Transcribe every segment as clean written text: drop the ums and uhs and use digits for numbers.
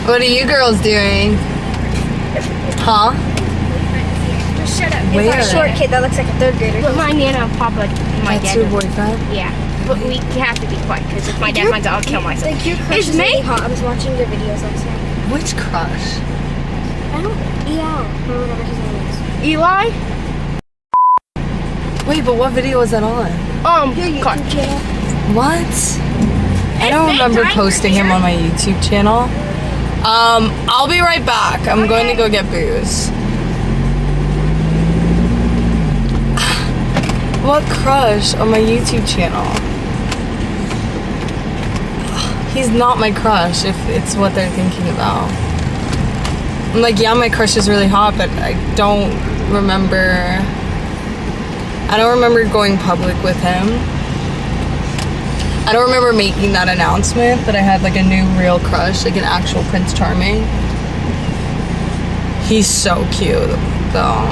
What are you girls doing? Huh? Just shut up. Where? It's a short kid that looks like a third grader. But my Nana and Papa and my That's dad. your boyfriend? Yeah. But we have to be quiet because if my dad finds out, I'll kill myself. Like your crush It's is me. really hot. I was watching your videos last night. Which crush? I don't. Yeah. Or whatever his name is. Eli? Wait, but what video was that on? Your cut. YouTube channel. What? I don't remember posting him on my YouTube channel. I'll be right back. I'm going to go get booze. What crush on my YouTube channel? He's not my crush if it's what they're thinking about. I'm like, yeah, my crush is really hot, but I don't remember going public with him. I don't remember making that announcement that I had like a new real crush, like an actual Prince Charming. He's so cute though.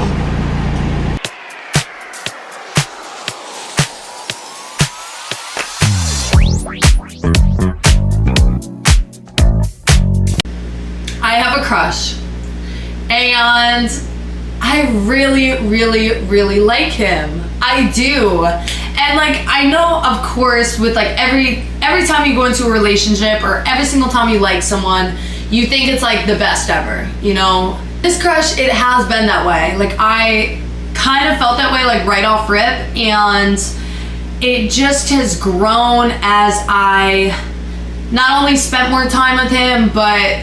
I have a crush and I really like him. I do. And like, I know, of course, with like every time you go into a relationship or every single time you like someone, you think it's like the best ever, you know? This crush, it has been that way. Like, I kind of felt that way like right off rip, and it just has grown as I not only spent more time with him, but,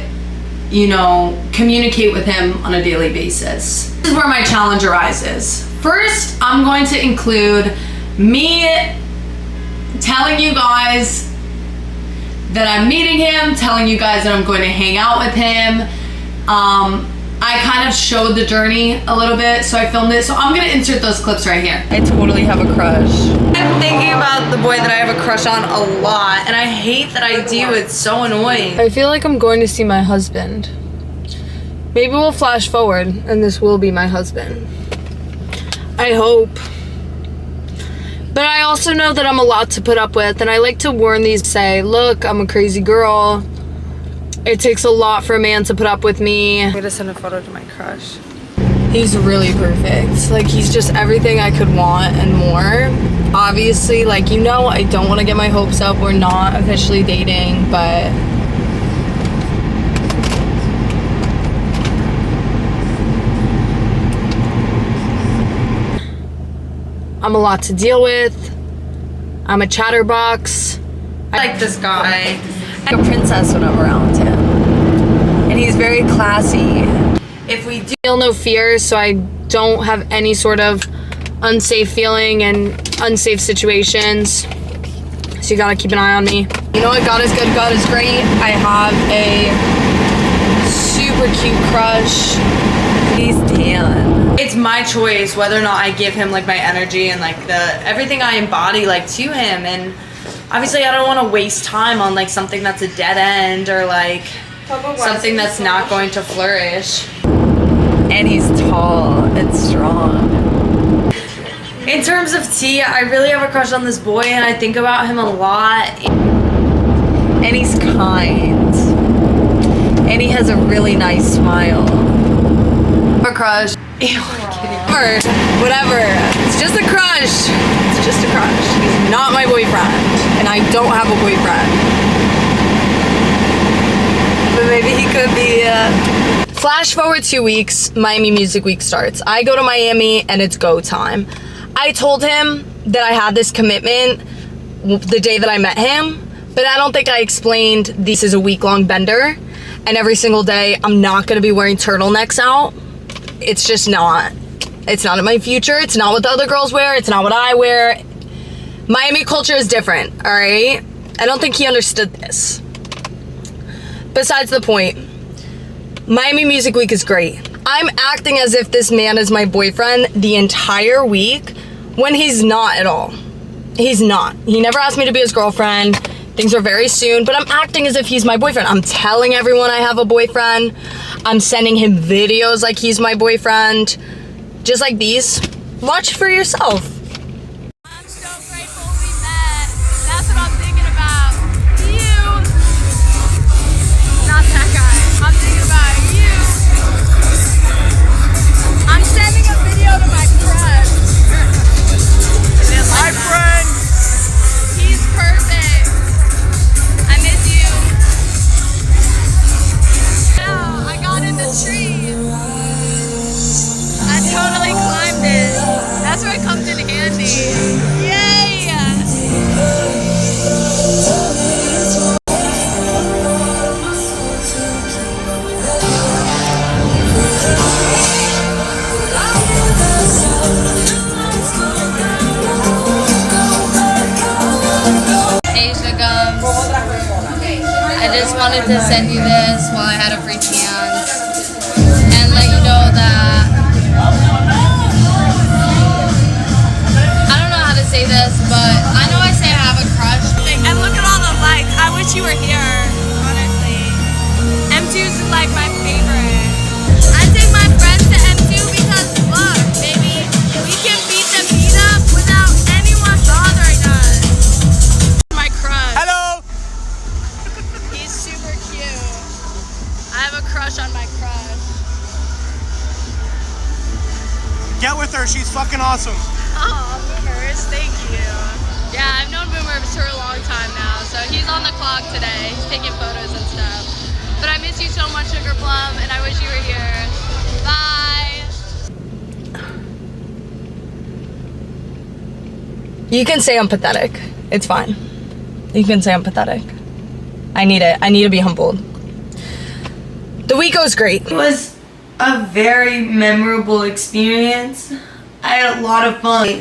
you know, communicate with him on a daily basis. This is where my challenge arises. First, I'm going to include me telling you guys that I'm meeting him, telling you guys that I'm going to hang out with him. I kind of showed the journey a little bit, so I filmed it. So I'm gonna insert those clips right here. I totally have a crush. I'm thinking about the boy that I have a crush on a lot, and I hate that I do. It's so annoying. I feel like I'm going to see my husband. Maybe we'll flash forward, and this will be my husband. I hope. But I also know that I'm a lot to put up with, and I like to warn these, say, look, I'm a crazy girl. It takes a lot for a man to put up with me. I'm gonna send a photo to my crush. He's really perfect. Like, he's just everything I could want and more. Obviously, like, you know, I don't want to get my hopes up. We're not officially dating, but I'm a lot to deal with. I'm a chatterbox. I like this guy. I'm a princess when I'm around him. And he's very classy. If we do feel no fears, so I don't have any sort of unsafe feeling and unsafe situations. So you gotta keep an eye on me. You know what? God is good, God is great. I have a super cute crush. He's tan. It's my choice whether or not I give him like my energy and like everything I embody like to him. And obviously I don't want to waste time on like something that's a dead end or like something that's not going to flourish. And he's tall and strong. In terms of tea, I really have a crush on this boy, and I think about him a lot. And he's kind. And he has a really nice smile. A crush. Ew, or whatever. It's just a crush. It's just a crush. He's not my boyfriend, and I don't have a boyfriend. But maybe he could be. Flash forward 2 weeks, Miami Music Week starts. I go to Miami, and it's go time. I told him that I had this commitment the day that I met him, but I don't think I explained this is a week-long bender, and every single day I'm not gonna be wearing turtlenecks out. It's just not. It's not in my future. It's not what the other girls wear. It's not what I wear. Miami culture is different, all right? I don't think he understood this. Besides the point, Miami Music Week is great. I'm acting as if this man is my boyfriend the entire week when he's not at all. He's not. He never asked me to be his girlfriend. Things are very soon, but I'm acting as if he's my boyfriend. I'm telling everyone I have a boyfriend. I'm sending him videos like he's my boyfriend. Just like these. Watch for yourself. I'm so grateful we met. That's what I'm thinking about. You. Not that guy. just wanted to send you this while I had a free chance and let you know that I don't know how to say this, but I know I say I have a crush. And look at all the likes. I wish you were here, honestly. M2 is like my favorite. I take my friends to M2 because look, baby, we can beat the beat up without anyone bothering us. My crush. Hello! He's super cute. I have a crush on my crush. Get with her, she's fucking awesome. Oh, Boomers, thank you. Yeah, I've known Boomers for a long time now, so he's on the clock today. He's taking photos and stuff. But I miss you so much, Sugar Plum, and I wish you were here. Bye! You can say I'm pathetic. It's fine. You can say I'm pathetic. I need it. I need to be humbled. The week goes great. It was a very memorable experience. I had a lot of fun.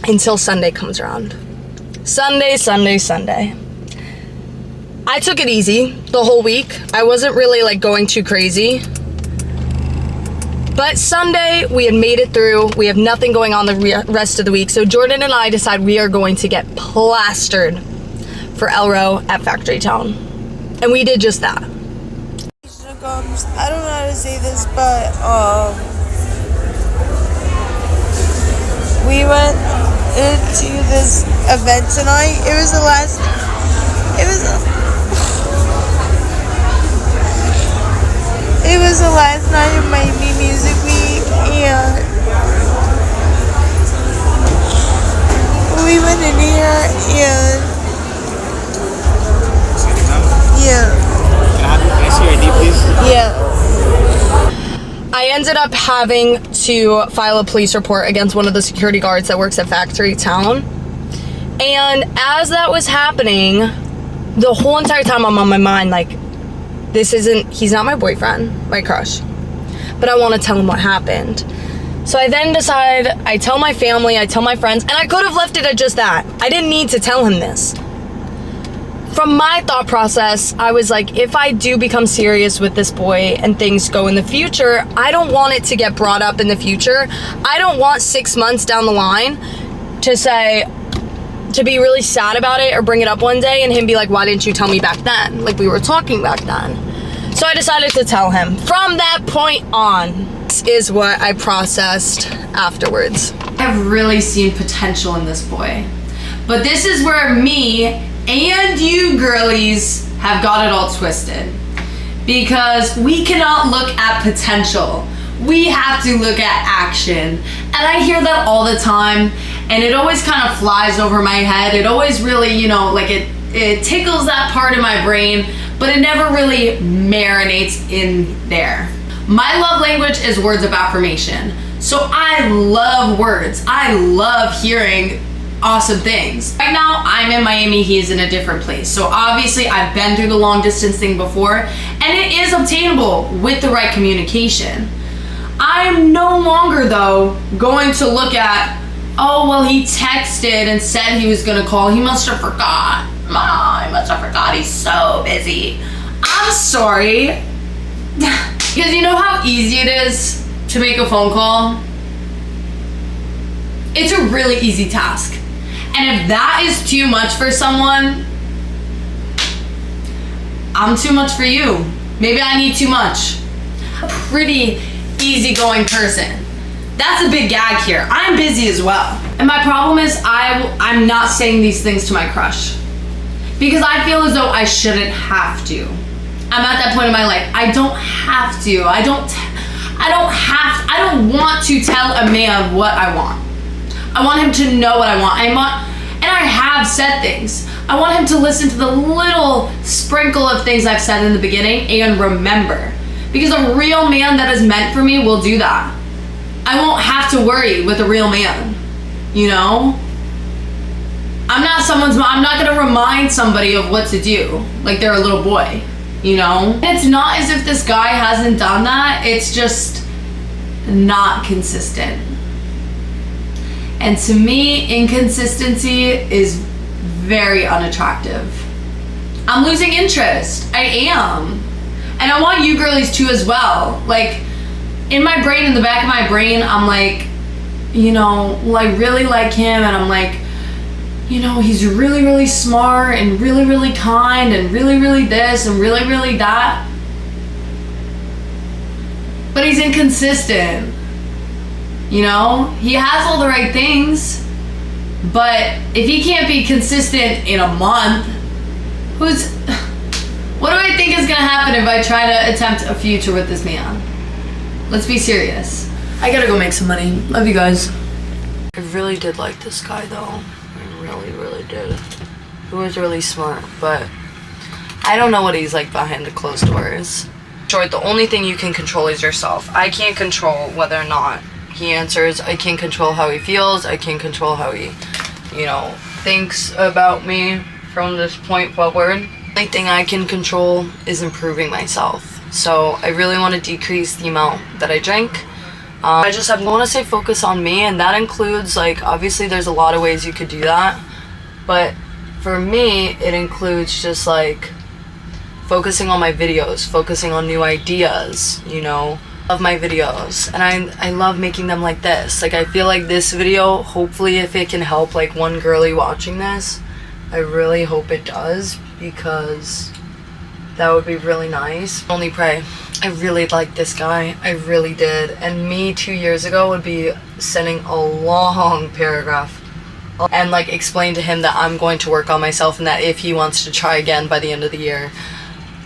Until Sunday comes around. Sunday. I took it easy the whole week. I wasn't really like going too crazy. But Sunday, we had made it through. We have nothing going on the rest of the week. So Jordan and I decide we are going to get plastered for Elro at Factory Town. And we did just that. I don't know how to say this, but we went into this event tonight. It was the last night of Miami Music Week, and we went in here and Can I see your ID, please? yeah. I ended up having to file a police report against one of the security guards that works at Factory Town. And as that was happening, the whole entire time I'm on my mind, like, he's not my boyfriend, my crush. But I want to tell him what happened. So I then decide, I tell my family, I tell my friends, and I could have left it at just that. I didn't need to tell him this. From my thought process, I was like, if I do become serious with this boy and things go in the future, I don't want it to get brought up in the future. I don't want 6 months down the line to be really sad about it or bring it up one day and him be like, why didn't you tell me back then? Like we were talking back then. So I decided to tell him. From that point on, this is what I processed afterwards. I've really seen potential in this boy. But this is where me and you girlies have got it all twisted, because we cannot look at potential. We have to look at action. And I hear that all the time, and it always kind of flies over my head. It always really, you know, like it tickles that part of my brain, but it never really marinates in there. My love language is words of affirmation. So I love words. I love hearing awesome things. Right now, I'm in Miami, he's in a different place. So obviously I've been through the long distance thing before, and it is obtainable with the right communication. I'm no longer though going to look at, oh, well, he texted and said he was gonna call. He must have forgot. Mom, he must have forgot, he's so busy. I'm sorry. Because you know how easy it is to make a phone call? It's a really easy task. And if that is too much for someone, I'm too much for you. Maybe I need too much. A pretty easygoing person. That's a big gag here. I'm busy as well. And my problem is I'm not saying these things to my crush, because I feel as though I shouldn't have to. I'm at that point in my life. I don't have to. I don't want to tell a man what I want. I want him to know what I want. And I have said things. I want him to listen to the little sprinkle of things I've said in the beginning and remember. Because a real man that is meant for me will do that. I won't have to worry with a real man, you know? I'm not gonna remind somebody of what to do, like they're a little boy, you know? It's not as if this guy hasn't done that, it's just not consistent. And to me, inconsistency is very unattractive. I'm losing interest. I am. And I want you girlies to as well. Like, in my brain, in the back of my brain, I'm like, you know, well, I really like him, and I'm like, you know, he's really, really smart, and really, really kind, and really, really this, and really, really that. But he's inconsistent. You know? He has all the right things, but if he can't be consistent in a month, what do I think is gonna happen if I try to attempt a future with this man? Let's be serious. I gotta go make some money. Love you guys. I really did like this guy though. I really, really did. He was really smart, but I don't know what he's like behind the closed doors. Short, the only thing you can control is yourself. I can't control whether or not he answers. I can't control how he feels. I can't control how he, you know, thinks about me from this point forward. The only thing I can control is improving myself. So I really want to decrease the amount that I drink. I want to say focus on me, and that includes, like, obviously there's a lot of ways you could do that, but for me it includes just like focusing on my videos, focusing on new ideas, you know. Love my videos, and I love making them like this. Like, I feel like this video, hopefully if it can help like one girly watching this, I really hope it does, because that would be really nice. Only pray. I really liked this guy. I really did. And me 2 years ago would be sending a long paragraph and like explain to him that I'm going to work on myself, and that if he wants to try again by the end of the year,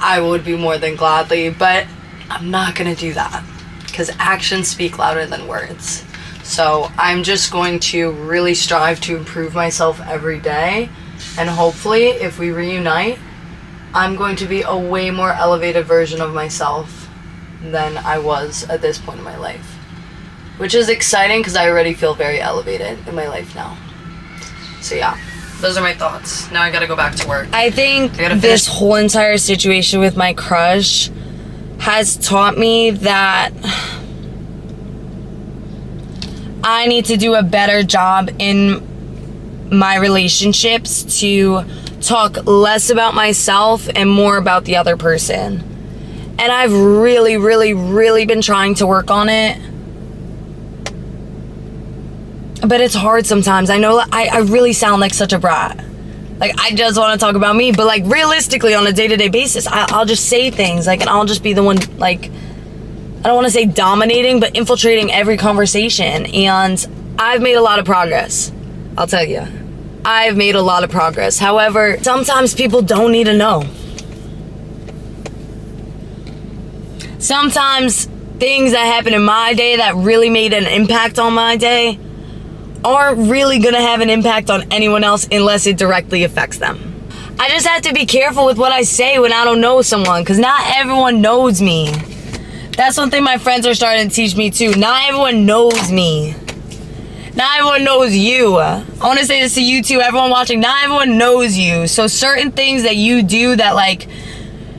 I would be more than gladly. But I'm not gonna do that, because actions speak louder than words. So I'm just going to really strive to improve myself every day, and hopefully if we reunite, I'm going to be a way more elevated version of myself than I was at this point in my life, which is exciting because I already feel very elevated in my life now. So yeah, those are my thoughts. Now I gotta go back to work. I think this whole entire situation with my crush has taught me that I need to do a better job in my relationships to talk less about myself and more about the other person. And I've really, really, really been trying to work on it. But it's hard sometimes. I know I really sound like such a brat. Like, I just want to talk about me, but like realistically on a day-to-day basis, I'll just say things, like, and I'll just be the one, like, I don't want to say dominating, but infiltrating every conversation. And I've made a lot of progress. I'll tell you. I've made a lot of progress. However, sometimes people don't need to know. Sometimes things that happen in my day that really made an impact on my day aren't really gonna have an impact on anyone else unless it directly affects them. I just have to be careful with what I say when I don't know someone, because not everyone knows me. That's one thing my friends are starting to teach me too. Not everyone knows me. Not everyone knows you. I want to say this to you too, everyone watching. Not everyone knows you. So certain things that you do that, like,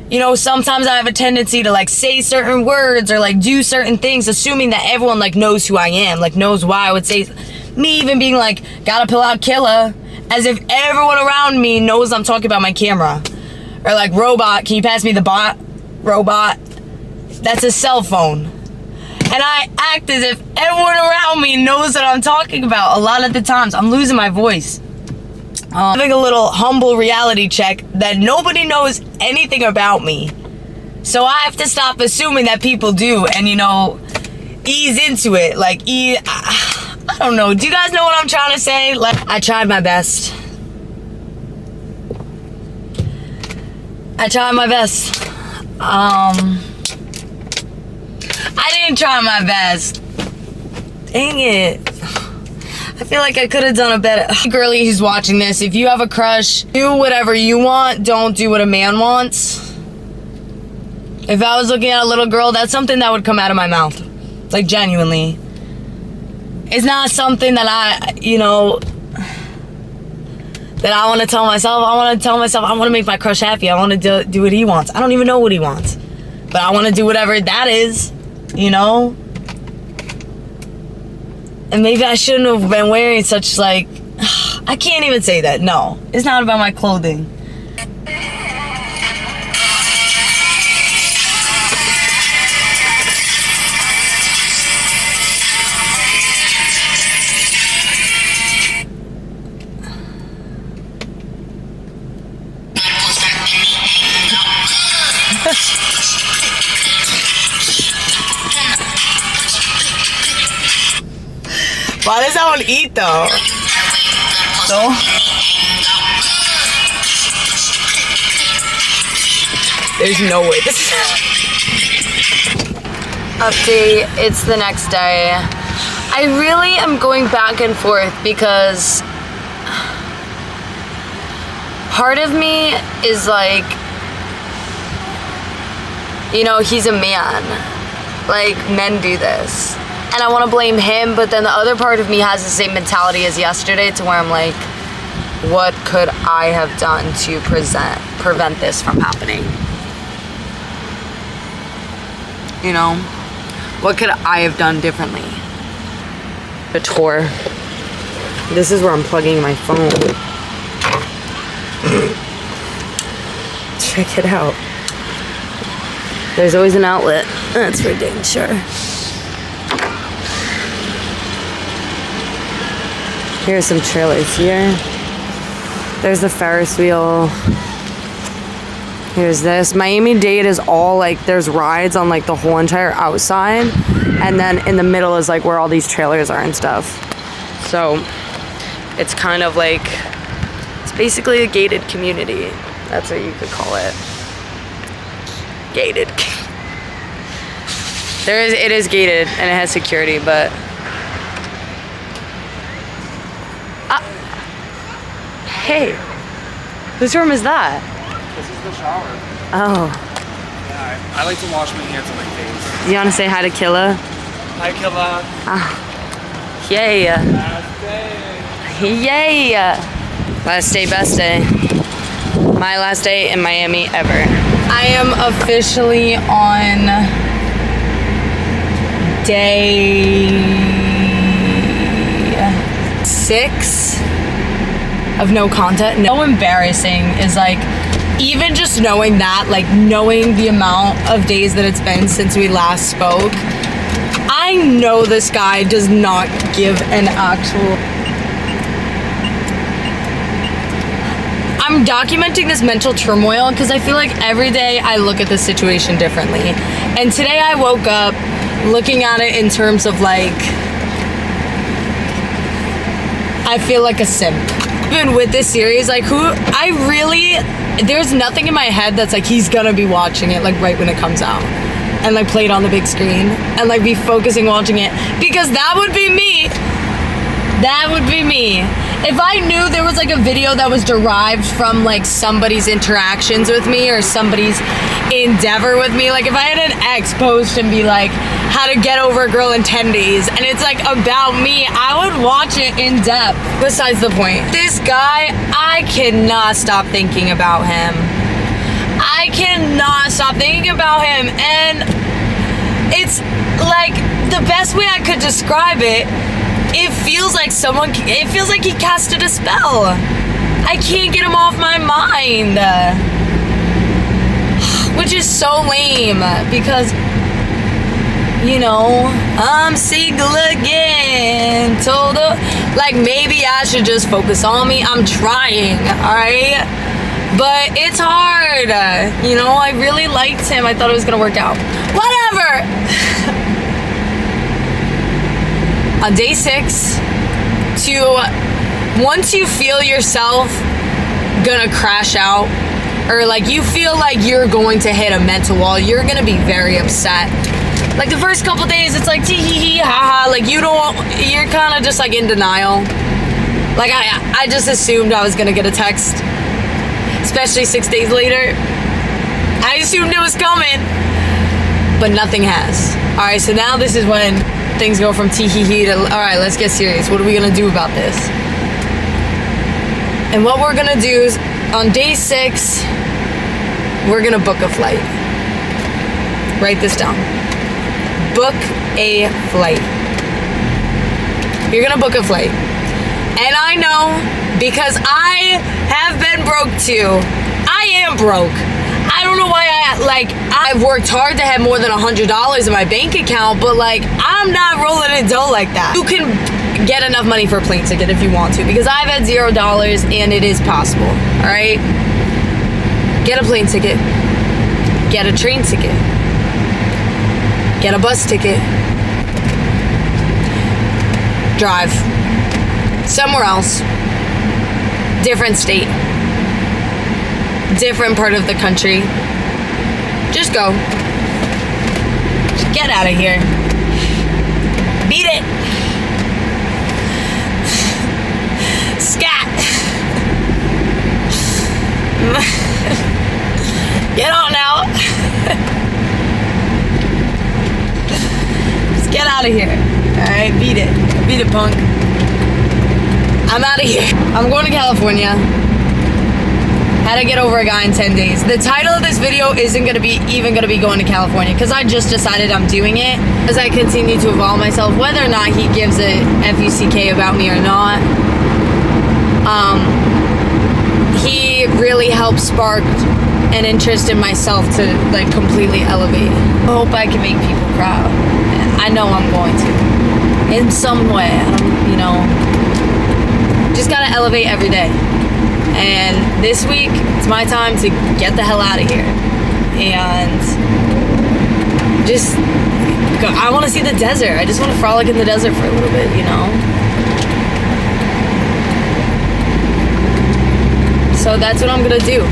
you know, sometimes I have a tendency to like say certain words or like do certain things assuming that everyone like knows who I am, like knows why I would say. Me even being like, gotta pull out killer, as if everyone around me knows I'm talking about my camera. Or like, robot, can you pass me the bot? Robot. That's a cell phone. And I act as if everyone around me knows what I'm talking about. A lot of the times, I'm losing my voice. Having a little humble reality check that nobody knows anything about me. So I have to stop assuming that people do and, you know, ease into it. Like, I don't know. Do you guys know what I'm trying to say? Like, I tried my best. I tried my best. I didn't try my best. Dang it. I feel like I could have done a better. Girlie who's watching this, if you have a crush, do whatever you want. Don't do what a man wants. If I was looking at a little girl, that's something that would come out of my mouth. Like, genuinely. It's not something that I, you know, that I want to tell myself. I want to tell myself I want to make my crush happy. I want to do what he wants. I don't even know what he wants. But I want to do whatever that is, you know? And maybe I shouldn't have been wearing such, like, I can't even say that. No, it's not about my clothing. Why does that one eat though? No. There's no way this is update. It's the next day. I really am going back and forth because part of me is like, you know, he's a man. Like, men do this. And I want to blame him, but then the other part of me has the same mentality as yesterday to where I'm like, what could I have done to prevent this from happening? You know? What could I have done differently? A tour. This is where I'm plugging my phone. Check it out. There's always an outlet. That's for dang sure. Here's some trailers here. There's the Ferris wheel. Here's this. Miami-Dade is all like, there's rides on like the whole entire outside. And then in the middle is like where all these trailers are and stuff. So it's kind of like, it's basically a gated community. That's what you could call it. Gated. It is gated and it has security, but hey, whose room is that? This is the shower. Oh. Yeah, I like to wash my hands and my face. You want to say hi to Killa? Hi, Killa. Yay. Last day. Yay. Last day, best day. My last day in Miami ever. I am officially on day 6 of no content. No embarrassing is like, even just knowing that, like knowing the amount of days that it's been since we last spoke, I know this guy does not give an actual... I'm documenting this mental turmoil because I feel like every day I look at the situation differently. And today I woke up looking at it in terms of like, I feel like a simp. Even with this series, like there's nothing in my head that's like, he's gonna be watching it like right when it comes out and like play it on the big screen and like be focusing watching it, because that would be me. That would be me. If I knew there was like a video that was derived from like somebody's interactions with me or somebody's endeavor with me, like if I had an ex post and be like, how to get over a girl in 10 days, and it's like about me, I would watch it in depth. Besides the point, this guy, I cannot stop thinking about him. I cannot stop thinking about him, and it's like the best way I could describe it, it feels like he casted a spell. I can't get him off my mind. Which is so lame because, you know, I'm single again. Told her, like, maybe I should just focus on me. I'm trying, alright? But it's hard. You know, I really liked him. I thought it was gonna work out. Whatever! On day 6, once you feel yourself gonna crash out, or like you feel like you're going to hit a mental wall, you're gonna be very upset. Like the first couple days, it's like tee hee hee ha ha, like you're kind of just like in denial. Like I just assumed I was gonna get a text, especially 6 days later. I assumed it was coming, but nothing has. All right, so now this is when things go from tee hee hee to, all right, let's get serious. What are we gonna do about this? And what we're gonna do is, on day 6, we're gonna book a flight. Write this down. Book a flight. You're gonna book a flight. And I know, because I have been broke too. I am broke. I don't know why I've worked hard to have more than $100 in my bank account, but like, I'm not rolling in dough like that. You can get enough money for a plane ticket if you want to, because I've had $0 and it is possible, all right? Get a plane ticket. Get a train ticket. Get a bus ticket. drive somewhere else, different state, different part of the country. Just go. Just get out of here. Beat it. Scat. Get on now. Just get out of here. Alright, beat it. Beat it, punk. I'm out of here. I'm going to California. How to get over a guy in 10 days. The title of this video isn't going to be going to California because I just decided I'm doing it as I continue to evolve myself, whether or not he gives a F-U-C-K about me or not. He really helped spark an interest in myself to like completely elevate. I hope I can make people proud. I know I'm going to in some way. I don't, you know, just gotta elevate every day. And this week, it's my time to get the hell out of here. And just go. I want to see the desert. I just want to frolic in the desert for a little bit, you know? So that's what I'm gonna do.